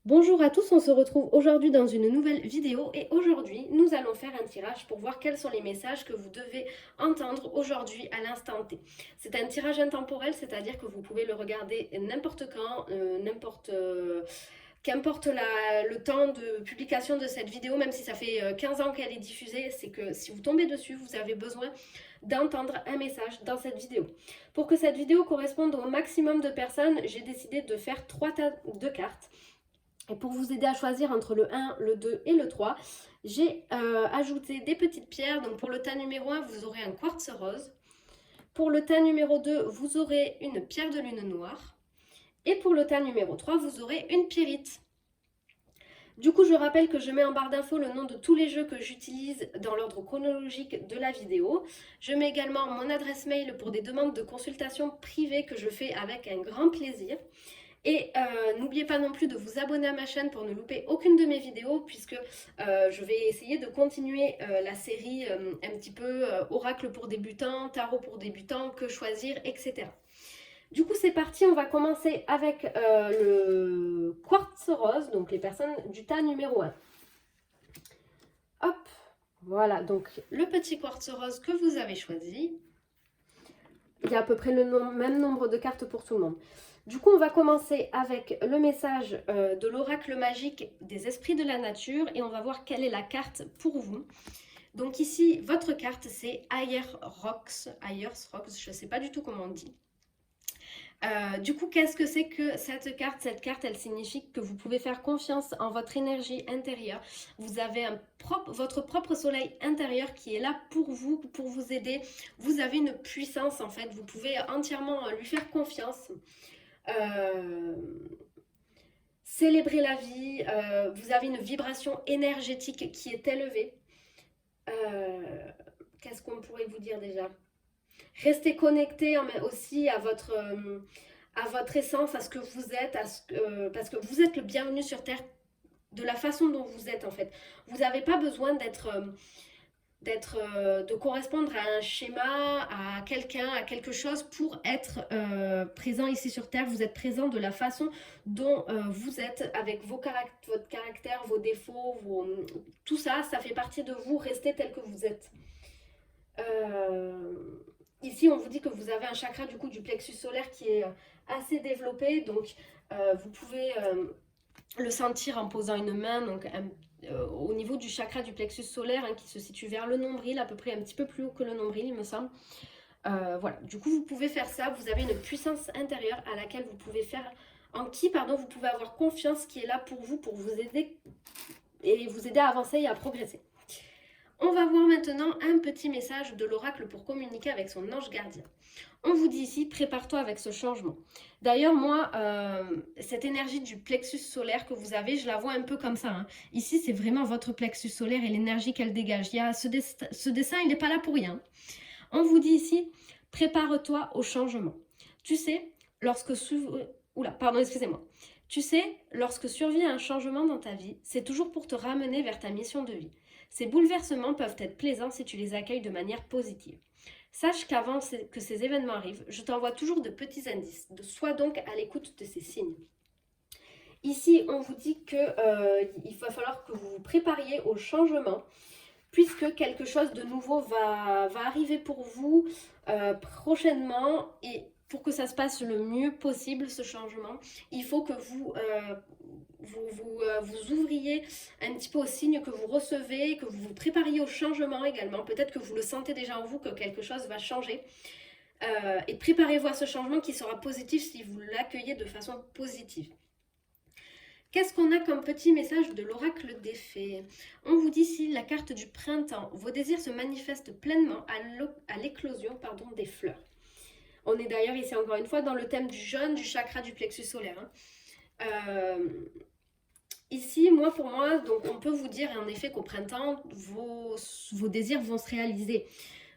Bonjour à tous, on se retrouve aujourd'hui dans une nouvelle vidéo et aujourd'hui nous allons faire un tirage pour voir quels sont les messages que vous devez entendre aujourd'hui à l'instant T. C'est un tirage intemporel, c'est-à-dire que vous pouvez le regarder n'importe quand, qu'importe le temps de publication de cette vidéo, même si ça fait 15 ans qu'elle est diffusée, c'est que si vous tombez dessus, vous avez besoin d'entendre un message dans cette vidéo. Pour que cette vidéo corresponde au maximum de personnes, j'ai décidé de faire trois tas de cartes. Et pour vous aider à choisir entre le 1, le 2 et le 3, j'ai ajouté des petites pierres. Donc pour le tas numéro 1, vous aurez un quartz rose. Pour le tas numéro 2, vous aurez une pierre de lune noire. Et pour le tas numéro 3, vous aurez une pierrite. Du coup, je rappelle que je mets en barre d'infos le nom de tous les jeux que j'utilise dans l'ordre chronologique de la vidéo. Je mets également mon adresse mail pour des demandes de consultation privées que je fais avec un grand plaisir. Et n'oubliez pas non plus de vous abonner à ma chaîne pour ne louper aucune de mes vidéos puisque je vais essayer de continuer la série un petit peu oracle pour débutants, tarot pour débutants, que choisir, etc. Du coup c'est parti, on va commencer avec le quartz rose, donc les personnes du tas numéro 1. Hop, voilà, donc le petit quartz rose que vous avez choisi. Il y a à peu près le même nombre de cartes pour tout le monde. Du coup, on va commencer avec le message de l'oracle magique des esprits de la nature et on va voir quelle est la carte pour vous. Donc ici, votre carte, c'est Ayer Rocks, je ne sais pas du tout comment on dit. Du coup, qu'est-ce que c'est que cette carte? Cette carte, elle signifie que vous pouvez faire confiance en votre énergie intérieure. Vous avez votre propre soleil intérieur qui est là pour vous aider. Vous avez une puissance en fait, vous pouvez entièrement lui faire confiance. Euh, Célébrer la vie, vous avez une vibration énergétique qui est élevée. Euh, Qu'est-ce qu'on pourrait vous dire déjà? Restez connecté aussi à votre essence, à ce que vous êtes, parce que vous êtes le bienvenu sur Terre de la façon dont vous êtes en fait. Vous n'avez pas besoin de correspondre à un schéma, à quelqu'un, à quelque chose pour être présent ici sur Terre. Vous êtes présent de la façon dont vous êtes, avec votre caractère, vos défauts, tout ça, ça fait partie de vous. Restez tel que vous êtes. Ici, on vous dit que vous avez un chakra du coup du plexus solaire qui est assez développé, donc vous pouvez le sentir en posant une main donc au niveau du chakra du plexus solaire hein, qui se situe vers le nombril, à peu près un petit peu plus haut que le nombril, il me semble. Voilà, du coup, vous pouvez faire ça. Vous avez une puissance intérieure à laquelle vous pouvez faire, vous pouvez avoir confiance qui est là pour vous aider et vous aider à avancer et à progresser. On va voir maintenant un petit message de l'oracle pour communiquer avec son ange gardien. On vous dit ici, prépare-toi avec ce changement. D'ailleurs, moi, cette énergie du plexus solaire que vous avez, je la vois un peu comme ça. Hein. Ici, c'est vraiment votre plexus solaire et l'énergie qu'elle dégage. Il y a ce dessin, il n'est pas là pour rien. On vous dit ici, prépare-toi au changement. Tu sais, Tu sais, lorsque survient un changement dans ta vie, c'est toujours pour te ramener vers ta mission de vie. Ces bouleversements peuvent être plaisants si tu les accueilles de manière positive. Sache qu'avant que ces événements arrivent, je t'envoie toujours de petits indices. Sois donc à l'écoute de ces signes. Ici, on vous dit qu'il va falloir que vous vous prépariez au changement puisque quelque chose de nouveau va arriver pour vous prochainement et pour que ça se passe le mieux possible ce changement, il faut que vous ouvriez un petit peu aux signes que vous recevez, que vous vous prépariez au changement également. Peut-être que vous le sentez déjà en vous que quelque chose va changer. Et préparez-vous à ce changement qui sera positif si vous l'accueillez de façon positive. Qu'est-ce qu'on a comme petit message de l'oracle des fées? On vous dit ici la carte du printemps. Vos désirs se manifestent pleinement à l'éclosion des fleurs. On est d'ailleurs ici encore une fois dans le thème du jaune, du chakra du plexus solaire. Hein. Ici, pour moi, donc on peut vous dire en effet qu'au printemps, vos désirs vont se réaliser.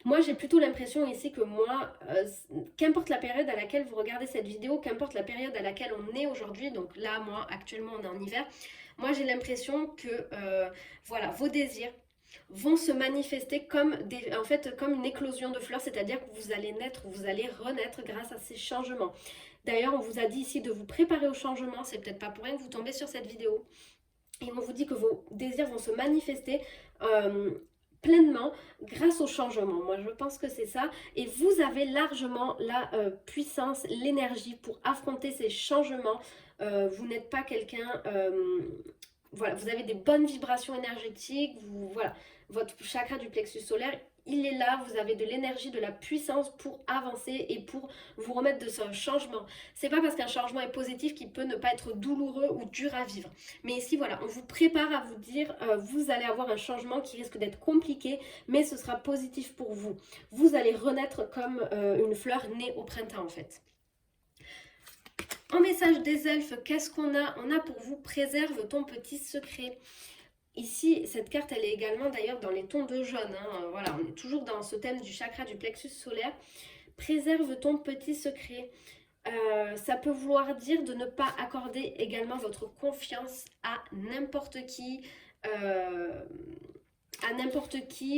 Moi, j'ai plutôt l'impression ici que qu'importe la période à laquelle vous regardez cette vidéo, qu'importe la période à laquelle on est aujourd'hui, donc là, moi, actuellement, on est en hiver, moi, j'ai l'impression que, voilà, vos désirs vont se manifester comme une éclosion de fleurs, c'est-à-dire que vous allez naître, vous allez renaître grâce à ces changements. D'ailleurs, on vous a dit ici de vous préparer au changement, c'est peut-être pas pour rien que vous tombez sur cette vidéo. Et on vous dit que vos désirs vont se manifester pleinement grâce au changement. Moi, je pense que c'est ça. Et vous avez largement la puissance, l'énergie pour affronter ces changements. Vous n'êtes pas quelqu'un... voilà, vous avez des bonnes vibrations énergétiques. Voilà, votre chakra du plexus solaire, il est là. Vous avez de l'énergie, de la puissance pour avancer et pour vous remettre de ce changement. C'est pas parce qu'un changement est positif qu'il peut ne pas être douloureux ou dur à vivre. Mais ici, voilà, on vous prépare à vous dire, vous allez avoir un changement qui risque d'être compliqué, mais ce sera positif pour vous. Vous allez renaître comme une fleur née au printemps, en fait. En message des elfes, qu'est-ce qu'on a? On a pour vous, préserve ton petit secret. Ici, cette carte, elle est également d'ailleurs dans les tons de jaune. Hein. Voilà, on est toujours dans ce thème du chakra du plexus solaire. Préserve ton petit secret. Ça peut vouloir dire de ne pas accorder également votre confiance à n'importe qui.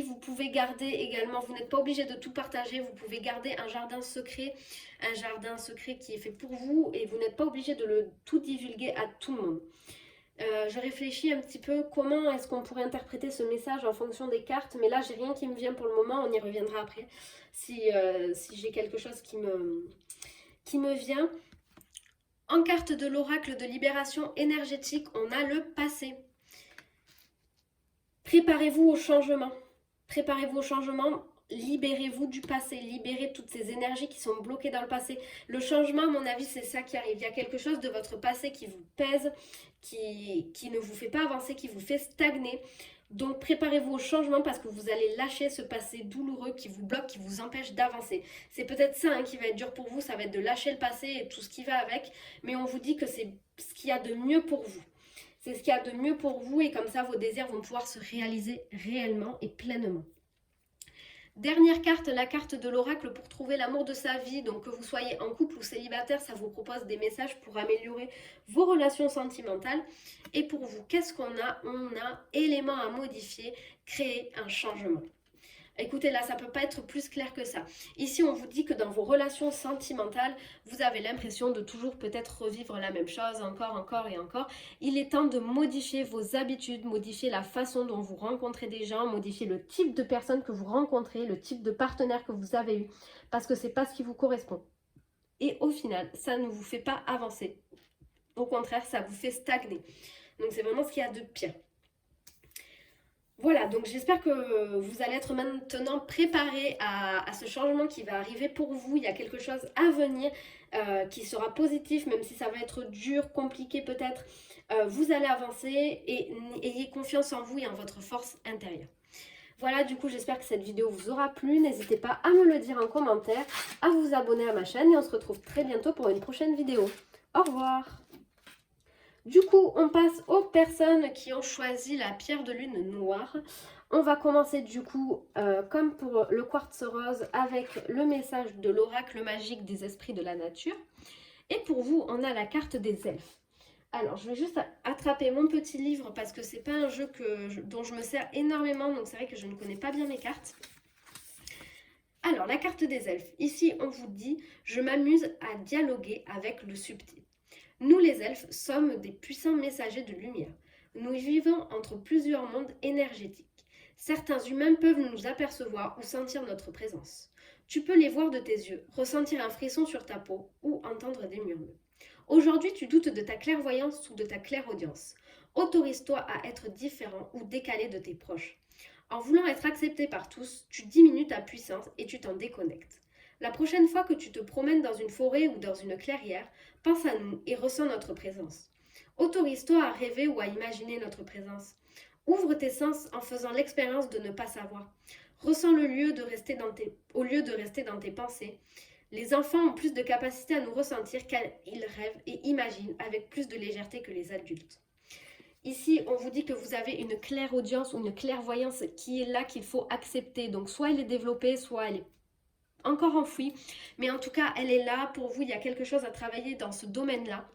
Vous pouvez garder également, vous n'êtes pas obligé de tout partager, vous pouvez garder un jardin secret qui est fait pour vous et vous n'êtes pas obligé de le tout divulguer à tout le monde. Je réfléchis un petit peu comment est-ce qu'on pourrait interpréter ce message en fonction des cartes, mais là j'ai rien qui me vient pour le moment, on y reviendra après si j'ai quelque chose qui me vient. En carte de l'oracle de libération énergétique, on a le passé. Préparez-vous au changement. Préparez-vous au changement. Libérez-vous du passé, libérez toutes ces énergies qui sont bloquées dans le passé. Le changement, à mon avis, c'est ça qui arrive. Il y a quelque chose de votre passé qui vous pèse, qui ne vous fait pas avancer, qui vous fait stagner. Donc préparez-vous au changement parce que vous allez lâcher ce passé douloureux qui vous bloque, qui vous empêche d'avancer. C'est peut-être ça qui va être dur pour vous, ça va être de lâcher le passé et tout ce qui va avec. Mais on vous dit que c'est ce qu'il y a de mieux pour vous. C'est ce qu'il y a de mieux pour vous et comme ça vos désirs vont pouvoir se réaliser réellement et pleinement. Dernière carte, la carte de l'oracle pour trouver l'amour de sa vie. Donc que vous soyez en couple ou célibataire, ça vous propose des messages pour améliorer vos relations sentimentales. Et pour vous, qu'est-ce qu'on a? On a éléments à modifier, créer un changement. Écoutez, là, ça ne peut pas être plus clair que ça. Ici, on vous dit que dans vos relations sentimentales, vous avez l'impression de toujours peut-être revivre la même chose, encore et encore. Il est temps de modifier vos habitudes, modifier la façon dont vous rencontrez des gens, modifier le type de personnes que vous rencontrez, le type de partenaire que vous avez eu, parce que ce n'est pas ce qui vous correspond. Et au final, ça ne vous fait pas avancer. Au contraire, ça vous fait stagner. Donc, c'est vraiment ce qu'il y a de pire. Voilà, donc j'espère que vous allez être maintenant préparés à ce changement qui va arriver pour vous. Il y a quelque chose à venir qui sera positif, même si ça va être dur, compliqué peut-être. Vous allez avancer et ayez confiance en vous et en votre force intérieure. Voilà, du coup, j'espère que cette vidéo vous aura plu. N'hésitez pas à me le dire en commentaire, à vous abonner à ma chaîne et on se retrouve très bientôt pour une prochaine vidéo. Au revoir! Du coup, on passe aux personnes qui ont choisi la pierre de lune noire. On va commencer du coup, comme pour le quartz rose, avec le message de l'oracle magique des esprits de la nature. Et pour vous, on a la carte des elfes. Alors, je vais juste attraper mon petit livre parce que c'est pas un jeu dont je me sers énormément, donc c'est vrai que je ne connais pas bien mes cartes. Alors, la carte des elfes. Ici, on vous dit « Je m'amuse à dialoguer avec le subtil ». Nous les elfes sommes des puissants messagers de lumière. Nous vivons entre plusieurs mondes énergétiques. Certains humains peuvent nous apercevoir ou sentir notre présence. Tu peux les voir de tes yeux, ressentir un frisson sur ta peau ou entendre des murmures. Aujourd'hui, tu doutes de ta clairvoyance ou de ta clairaudience. Autorise-toi à être différent ou décalé de tes proches. En voulant être accepté par tous, tu diminues ta puissance et tu t'en déconnectes. La prochaine fois que tu te promènes dans une forêt ou dans une clairière, pense à nous et ressens notre présence. Autorise-toi à rêver ou à imaginer notre présence. Ouvre tes sens en faisant l'expérience de ne pas savoir. Ressens au lieu de rester dans tes pensées. Les enfants ont plus de capacité à nous ressentir car ils rêvent et imaginent avec plus de légèreté que les adultes. Ici, on vous dit que vous avez une clairaudience ou une clairvoyance qui est là, qu'il faut accepter. Donc, soit elle est développée, soit elle est encore enfouie, mais en tout cas elle est là pour vous. Il y a quelque chose à travailler dans ce domaine-là.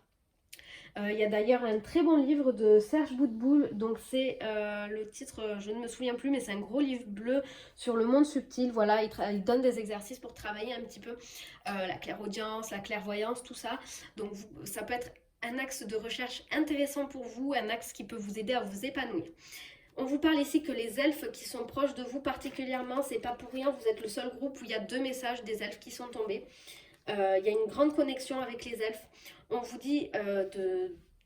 Il y a d'ailleurs un très bon livre de Serge Boutboul, donc c'est le titre, je ne me souviens plus, mais c'est un gros livre bleu sur le monde subtil. Voilà, il donne des exercices pour travailler un petit peu la clairaudience, la clairvoyance, tout ça. Donc ça peut être un axe de recherche intéressant pour vous, un axe qui peut vous aider à vous épanouir. On vous parle ici que les elfes qui sont proches de vous particulièrement, c'est pas pour rien, vous êtes le seul groupe où il y a 2 messages des elfes qui sont tombés. Il y a une grande connexion avec les elfes. On vous dit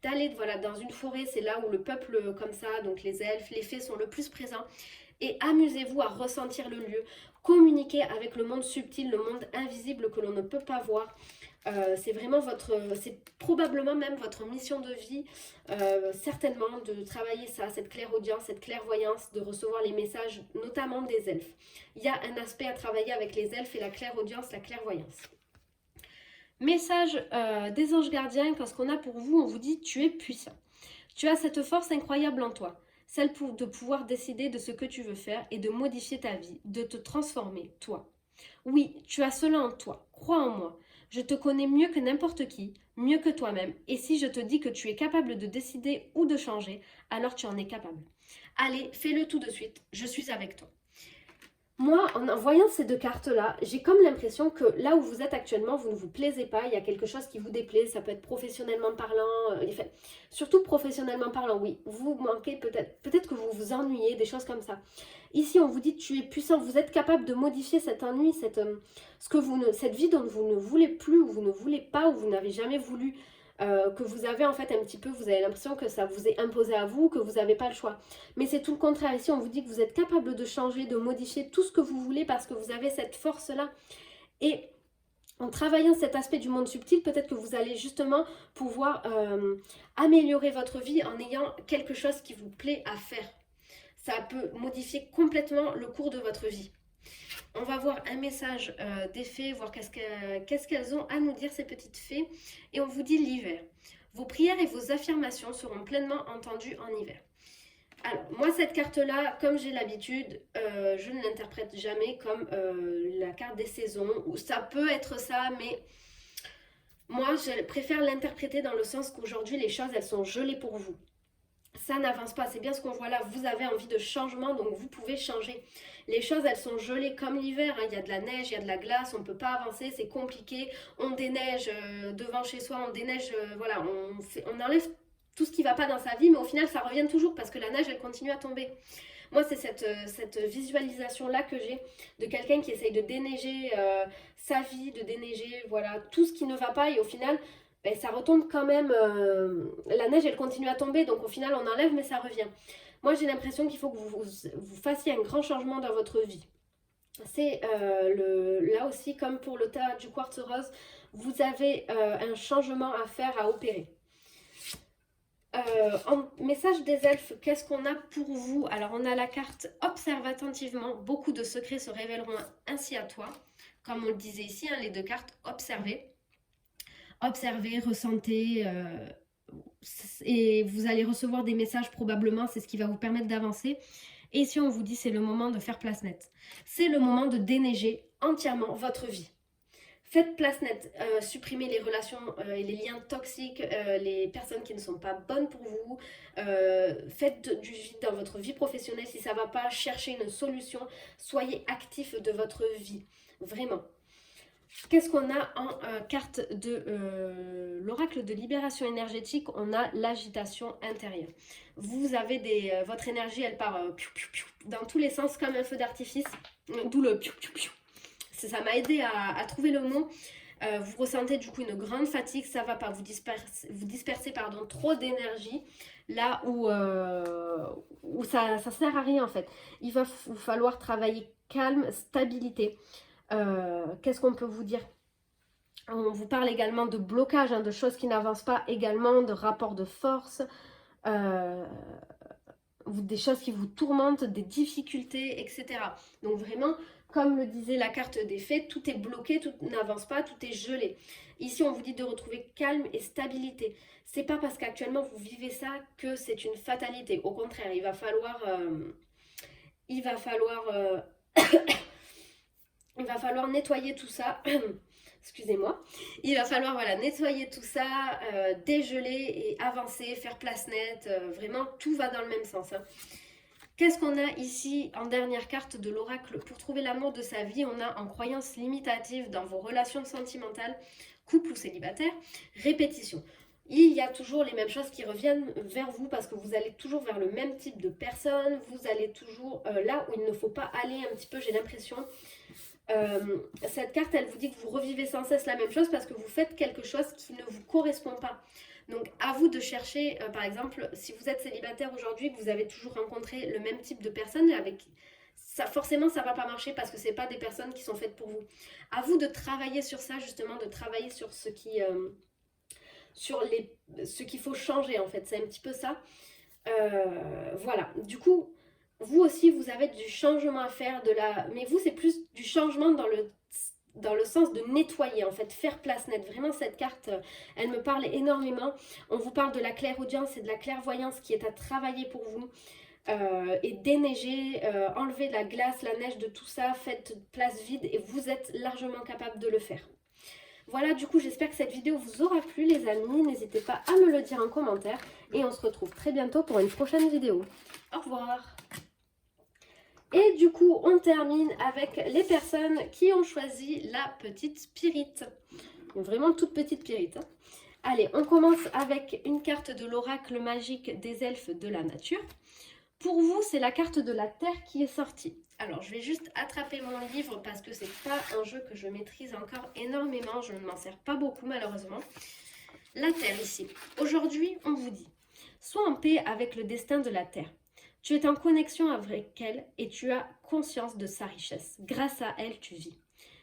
d'aller voilà, dans une forêt, c'est là où le peuple comme ça, donc les elfes, les fées sont le plus présents. Et amusez-vous à ressentir le lieu. Communiquez avec le monde subtil, le monde invisible que l'on ne peut pas voir. C'est vraiment c'est probablement même votre mission de vie, certainement, de travailler ça, cette clairaudience, cette clairvoyance, de recevoir les messages, notamment des elfes. Il y a un aspect à travailler avec les elfes et la clairaudience, la clairvoyance. Message des anges gardiens, quand ce qu'on a pour vous, on vous dit tu es puissant. Tu as cette force incroyable en toi, celle de pouvoir décider de ce que tu veux faire et de modifier ta vie, de te transformer, toi. Oui, tu as cela en toi, crois en moi. Je te connais mieux que n'importe qui, mieux que toi-même, et si je te dis que tu es capable de décider ou de changer, alors tu en es capable. Allez, fais-le tout de suite, je suis avec toi. Moi, en voyant ces 2 cartes-là, j'ai comme l'impression que là où vous êtes actuellement, vous ne vous plaisez pas, il y a quelque chose qui vous déplaît, ça peut être professionnellement parlant, surtout professionnellement parlant, oui, vous manquez peut-être que vous vous ennuyez, des choses comme ça. Ici, on vous dit tu es puissant, vous êtes capable de modifier cet ennui, cette vie dont vous ne voulez plus, ou vous ne voulez pas, ou vous n'avez jamais voulu, que vous avez en fait un petit peu, vous avez l'impression que ça vous est imposé à vous, que vous n'avez pas le choix. Mais c'est tout le contraire. Ici, on vous dit que vous êtes capable de changer, de modifier tout ce que vous voulez parce que vous avez cette force-là. Et en travaillant cet aspect du monde subtil, peut-être que vous allez justement pouvoir améliorer votre vie en ayant quelque chose qui vous plaît à faire. Ça peut modifier complètement le cours de votre vie. On va voir un message des fées, voir qu'est-ce qu'elles ont à nous dire, ces petites fées. Et on vous dit l'hiver. Vos prières et vos affirmations seront pleinement entendues en hiver. Alors, moi, cette carte-là, comme j'ai l'habitude, je ne l'interprète jamais comme la carte des saisons, ou ça peut être ça, mais moi, je préfère l'interpréter dans le sens qu'aujourd'hui, les choses, elles sont gelées pour vous. Ça n'avance pas, c'est bien ce qu'on voit là, vous avez envie de changement, donc vous pouvez changer. Les choses, elles sont gelées comme l'hiver, hein. Il y a de la neige, il y a de la glace, on ne peut pas avancer, c'est compliqué. On déneige devant chez soi, on déneige, voilà, on enlève tout ce qui ne va pas dans sa vie, mais au final, ça revient toujours parce que la neige, elle continue à tomber. Moi, c'est cette visualisation-là que j'ai de quelqu'un qui essaye de déneiger sa vie, de déneiger voilà, tout ce qui ne va pas, et au final, ben, ça retombe quand même. La neige, elle continue à tomber, donc au final, on enlève, mais ça revient. Moi, j'ai l'impression qu'il faut que vous fassiez un grand changement dans votre vie. C'est là aussi, comme pour le tas du quartz rose, vous avez un changement à faire, à opérer. En message des elfes, qu'est-ce qu'on a pour vous? Alors, on a la carte observe attentivement. Beaucoup de secrets se révéleront ainsi à toi. Comme on le disait ici, hein, les 2 cartes, observez. Observez, ressentez. Et vous allez recevoir des messages probablement. C'est ce qui va vous permettre d'avancer. Et si on vous dit c'est le moment de faire place nette. C'est le moment de déneiger entièrement votre vie. Faites place nette, supprimez les relations et les liens toxiques, les personnes qui ne sont pas bonnes pour vous. Faites du vide dans votre vie professionnelle. Si ça ne va pas, cherchez une solution. Soyez actif de votre vie, vraiment. Qu'est-ce qu'on a en carte de l'oracle de libération énergétique? On a l'agitation intérieure. Vous avez votre énergie, elle part dans tous les sens comme un feu d'artifice, d'où le piou piou piou. Ça m'a aidé à trouver le mot. Vous ressentez du coup une grande fatigue, ça va pas, vous dispersez trop d'énergie là où ça sert à rien en fait. Il va vous falloir travailler calme, stabilité. Qu'est-ce qu'on peut vous dire? On vous parle également de blocage, hein, de choses qui n'avancent pas, également de rapports de force, des choses qui vous tourmentent, des difficultés, etc. Donc vraiment, comme le disait la carte des fées, tout est bloqué, tout n'avance pas, tout est gelé. Ici, on vous dit de retrouver calme et stabilité. C'est pas parce qu'actuellement vous vivez ça que c'est une fatalité. Au contraire, il va falloir il va falloir nettoyer tout ça. excusez-moi. Il va falloir voilà, nettoyer tout ça, dégeler et avancer, faire place nette. Vraiment, tout va dans le même sens. Hein. Qu'est-ce qu'on a ici en dernière carte de l'oracle? Pour trouver l'amour de sa vie, on a en croyance limitative dans vos relations sentimentales, couple ou célibataire, répétition. Il y a toujours les mêmes choses qui reviennent vers vous parce que vous allez toujours vers le même type de personne, vous allez toujours là où il ne faut pas aller un petit peu, j'ai l'impression. Cette carte, elle vous dit que vous revivez sans cesse la même chose parce que vous faites quelque chose qui ne vous correspond pas. Donc à vous de chercher, par exemple, si vous êtes célibataire aujourd'hui, que vous avez toujours rencontré le même type de personne, avec ça, forcément ça ne va pas marcher parce que ce n'est pas des personnes qui sont faites pour vous. À vous de travailler sur ça, justement, de travailler sur ce qui, ce qu'il faut changer en fait, c'est un petit peu ça. Voilà, du coup, vous aussi vous avez du changement à faire, mais vous c'est plus du changement dans le sens de nettoyer en fait, faire place nette. Vraiment cette carte, elle me parle énormément. On vous parle de la clairaudience et de la clairvoyance qui est à travailler pour vous. Et déneiger, enlever la glace, la neige de tout ça, faites place vide et vous êtes largement capable de le faire. Voilà, du coup, j'espère que cette vidéo vous aura plu, les amis. N'hésitez pas à me le dire en commentaire. Et on se retrouve très bientôt pour une prochaine vidéo. Au revoir. Et du coup, on termine avec les personnes qui ont choisi la petite Pyrite. Vraiment toute petite Pyrite. Hein. Allez, on commence avec une carte de l'oracle magique des elfes de la nature. Pour vous, c'est la carte de la Terre qui est sortie. Alors, je vais juste attraper mon livre parce que c'est pas un jeu que je maîtrise encore énormément. Je ne m'en sers pas beaucoup, malheureusement. La Terre, ici. Aujourd'hui, on vous dit, sois en paix avec le destin de la Terre. Tu es en connexion avec elle et tu as conscience de sa richesse. Grâce à elle, tu vis.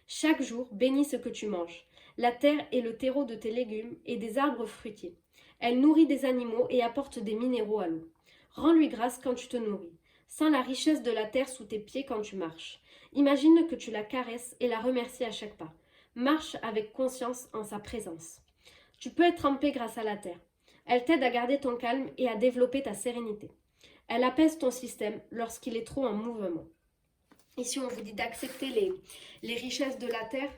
Chaque jour, bénis ce que tu manges. La terre est le terreau de tes légumes et des arbres fruitiers. Elle nourrit des animaux et apporte des minéraux à l'eau. Rends-lui grâce quand tu te nourris. Sens la richesse de la terre sous tes pieds quand tu marches. Imagine que tu la caresses et la remercies à chaque pas. Marche avec conscience en sa présence. Tu peux être en paix grâce à la terre. Elle t'aide à garder ton calme et à développer ta sérénité. Elle apaise ton système lorsqu'il est trop en mouvement. Ici, on vous dit d'accepter les richesses de la terre,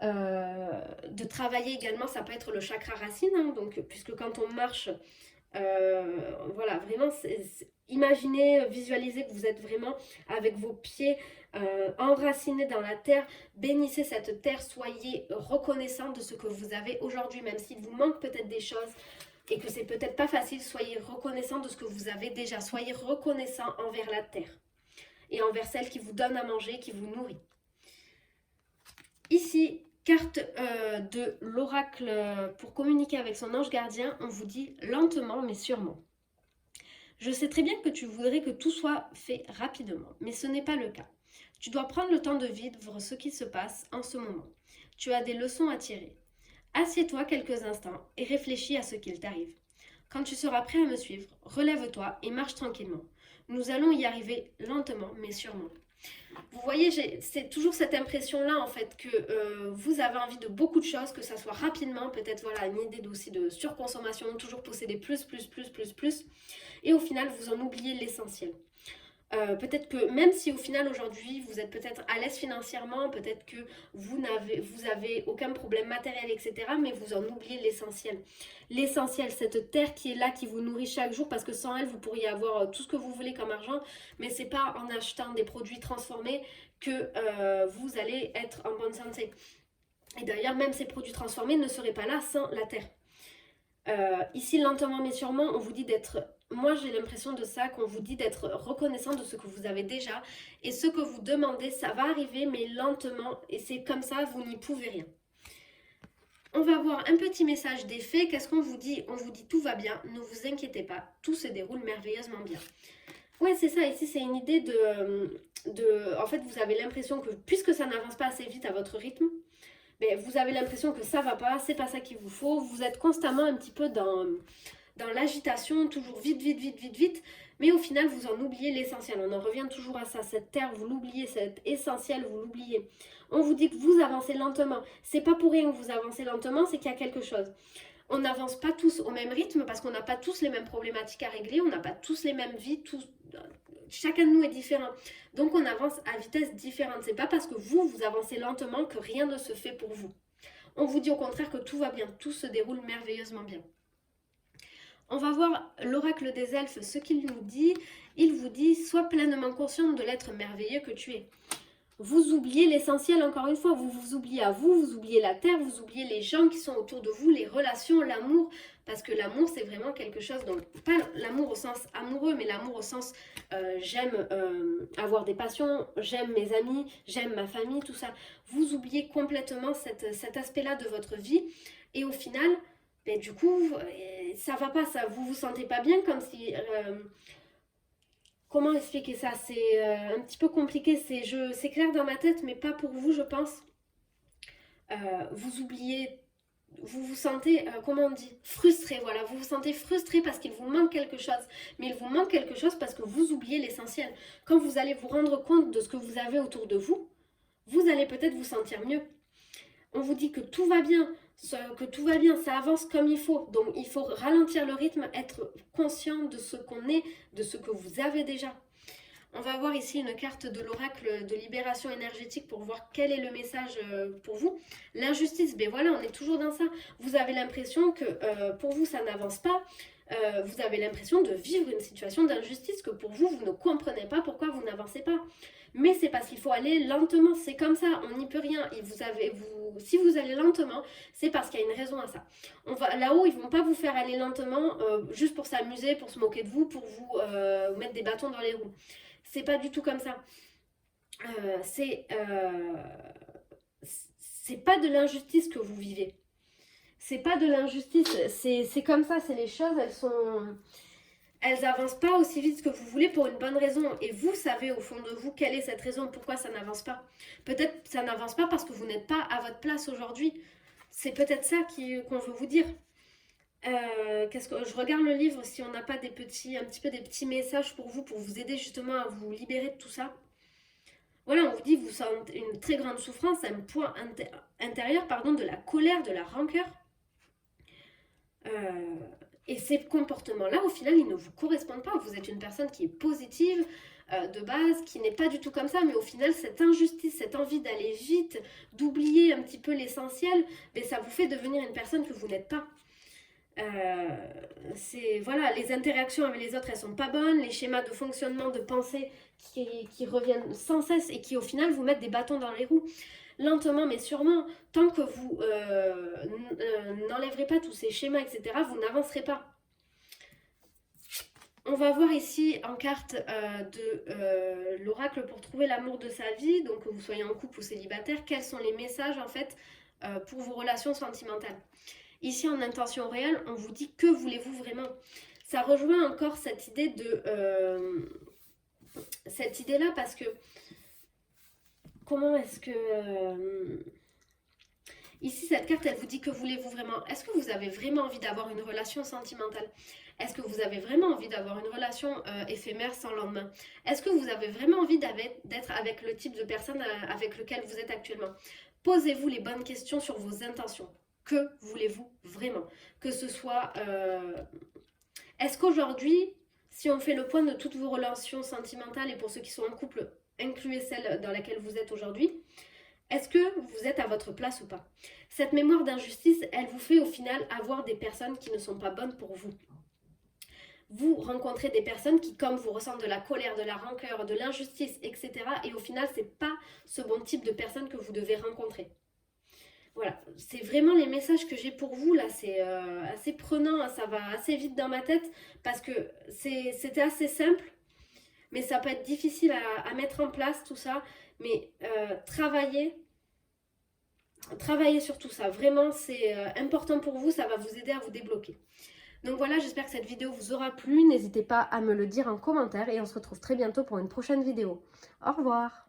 de travailler également, ça peut être le chakra racine, hein, donc, puisque quand on marche, voilà, vraiment, imaginez, visualisez que vous êtes vraiment avec vos pieds enracinés dans la terre, bénissez cette terre, soyez reconnaissant de ce que vous avez aujourd'hui, même s'il vous manque peut-être des choses et que c'est peut-être pas facile, soyez reconnaissant de ce que vous avez déjà, soyez reconnaissant envers la terre et envers celle qui vous donne à manger, qui vous nourrit. Ici, carte de l'oracle pour communiquer avec son ange gardien, on vous dit lentement mais sûrement. Je sais très bien que tu voudrais que tout soit fait rapidement, mais ce n'est pas le cas. Tu dois prendre le temps de vivre ce qui se passe en ce moment. Tu as des leçons à tirer. Assieds-toi quelques instants et réfléchis à ce qu'il t'arrive. Quand tu seras prêt à me suivre, relève-toi et marche tranquillement. Nous allons y arriver lentement mais sûrement. Vous voyez, c'est toujours cette impression-là en fait que vous avez envie de beaucoup de choses, que ça soit rapidement, peut-être voilà une idée aussi de surconsommation, toujours posséder plus, et au final vous en oubliez l'essentiel. Peut-être que même si au final aujourd'hui vous êtes peut-être à l'aise financièrement, peut-être que vous avez aucun problème matériel, etc. Mais vous en oubliez l'essentiel. L'essentiel, cette terre qui est là, qui vous nourrit chaque jour, parce que sans elle vous pourriez avoir tout ce que vous voulez comme argent, mais c'est pas en achetant des produits transformés que vous allez être en bonne santé. Et d'ailleurs même ces produits transformés ne seraient pas là sans la terre. Ici lentement mais sûrement on vous dit d'être... Moi j'ai l'impression de ça, qu'on vous dit d'être reconnaissant de ce que vous avez déjà. Et ce que vous demandez, ça va arriver mais lentement. Et c'est comme ça, vous n'y pouvez rien. On va voir un petit message des fées. Qu'est-ce qu'on vous dit? On vous dit tout va bien, ne vous inquiétez pas, tout se déroule merveilleusement bien. Ouais c'est ça, ici c'est une idée en fait vous avez l'impression que puisque ça n'avance pas assez vite à votre rythme, mais vous avez l'impression que ça va pas, c'est pas ça qu'il vous faut. Vous êtes constamment un petit peu dans l'agitation, toujours vite. Mais au final, vous en oubliez l'essentiel. On en revient toujours à ça. Cette terre, vous l'oubliez. Cet essentiel, vous l'oubliez. On vous dit que vous avancez lentement. C'est pas pour rien que vous avancez lentement, c'est qu'il y a quelque chose. On n'avance pas tous au même rythme parce qu'on n'a pas tous les mêmes problématiques à régler. On n'a pas tous les mêmes vies. Chacun de nous est différent. Donc on avance à vitesse différente. C'est pas parce que vous avancez lentement que rien ne se fait pour vous. On vous dit au contraire que tout va bien, tout se déroule merveilleusement bien. On va voir l'oracle des elfes, ce qu'il nous dit. Il vous dit, sois pleinement consciente de l'être merveilleux que tu es. Vous oubliez l'essentiel, encore une fois, vous vous oubliez à vous, vous oubliez la terre, vous oubliez les gens qui sont autour de vous, les relations, l'amour, parce que l'amour c'est vraiment quelque chose, donc pas l'amour au sens amoureux, mais l'amour au sens j'aime avoir des passions, j'aime mes amis, j'aime ma famille, tout ça. Vous oubliez complètement cet aspect-là de votre vie, et au final, ben, du coup, ça va pas, ça, vous vous sentez pas bien, comme si... comment expliquer ça? C'est un petit peu compliqué, c'est clair dans ma tête, mais pas pour vous, je pense. Vous oubliez, vous vous sentez, comment on dit? Frustré, voilà. Vous vous sentez frustré parce qu'il vous manque quelque chose. Mais il vous manque quelque chose parce que vous oubliez l'essentiel. Quand vous allez vous rendre compte de ce que vous avez autour de vous, vous allez peut-être vous sentir mieux. On vous dit que tout va bien, ça avance comme il faut. Donc il faut ralentir le rythme, être conscient de ce qu'on est, de ce que vous avez déjà. On va voir ici une carte de l'oracle de libération énergétique pour voir quel est le message pour vous. L'injustice, ben voilà, on est toujours dans ça. Vous avez l'impression que pour vous ça n'avance pas. Vous avez l'impression de vivre une situation d'injustice que pour vous, vous ne comprenez pas pourquoi vous n'avancez pas. Mais c'est parce qu'il faut aller lentement, c'est comme ça, on n'y peut rien. Et si vous allez lentement, c'est parce qu'il y a une raison à ça. Là-haut, ils ne vont pas vous faire aller lentement juste pour s'amuser, pour se moquer de vous, pour vous mettre des bâtons dans les roues. C'est pas du tout comme ça. C'est pas de l'injustice que vous vivez. C'est pas de l'injustice, c'est comme ça, c'est les choses, elles avancent pas aussi vite que vous voulez pour une bonne raison. Et vous savez au fond de vous quelle est cette raison, pourquoi ça n'avance pas. Peut-être ça n'avance pas parce que vous n'êtes pas à votre place aujourd'hui. C'est peut-être ça qu'on veut vous dire. Je regarde le livre si on n'a pas un petit peu des petits messages pour vous aider justement à vous libérer de tout ça. Voilà, on vous dit vous sentez une très grande souffrance, un poids intérieur, de la colère, de la rancœur. Et ces comportements-là, au final, ils ne vous correspondent pas. Vous êtes une personne qui est positive de base, qui n'est pas du tout comme ça, mais au final, cette injustice, cette envie d'aller vite, d'oublier un petit peu l'essentiel, ben, ça vous fait devenir une personne que vous n'êtes pas. Voilà, les interactions avec les autres, elles sont pas bonnes, les schémas de fonctionnement, de pensée qui reviennent sans cesse et qui, au final, vous mettent des bâtons dans les roues. Lentement mais sûrement, tant que vous n'enlèverez pas tous ces schémas, etc., vous n'avancerez pas. On va voir ici en carte de l'oracle pour trouver l'amour de sa vie, donc que vous soyez en couple ou célibataire, quels sont les messages en fait pour vos relations sentimentales. Ici en intention réelle, on vous dit que voulez-vous vraiment. Ça rejoint encore cette idée cette idée-là parce que comment est-ce que... Ici, cette carte, elle vous dit que voulez-vous vraiment. Est-ce que vous avez vraiment envie d'avoir une relation sentimentale? Est-ce que vous avez vraiment envie d'avoir une relation éphémère sans lendemain? Est-ce que vous avez vraiment envie d'être avec le type de personne avec lequel vous êtes actuellement? Posez-vous les bonnes questions sur vos intentions. Que voulez-vous vraiment? Que ce soit... Est-ce qu'aujourd'hui, si on fait le point de toutes vos relations sentimentales, et pour ceux qui sont en couple, incluez celle dans laquelle vous êtes aujourd'hui, est-ce que vous êtes à votre place ou pas? Cette mémoire d'injustice, elle vous fait au final avoir des personnes qui ne sont pas bonnes pour vous. Vous rencontrez des personnes qui, comme vous, ressentent de la colère, de la rancœur, de l'injustice, etc. Et au final, c'est pas ce bon type de personne que vous devez rencontrer. Voilà, c'est vraiment les messages que j'ai pour vous, là, c'est assez prenant, ça va assez vite dans ma tête, parce que c'était assez simple, mais ça peut être difficile à mettre en place, tout ça. Mais travaillez sur tout ça. Vraiment, c'est important pour vous. Ça va vous aider à vous débloquer. Donc voilà, j'espère que cette vidéo vous aura plu. N'hésitez pas à me le dire en commentaire. Et on se retrouve très bientôt pour une prochaine vidéo. Au revoir.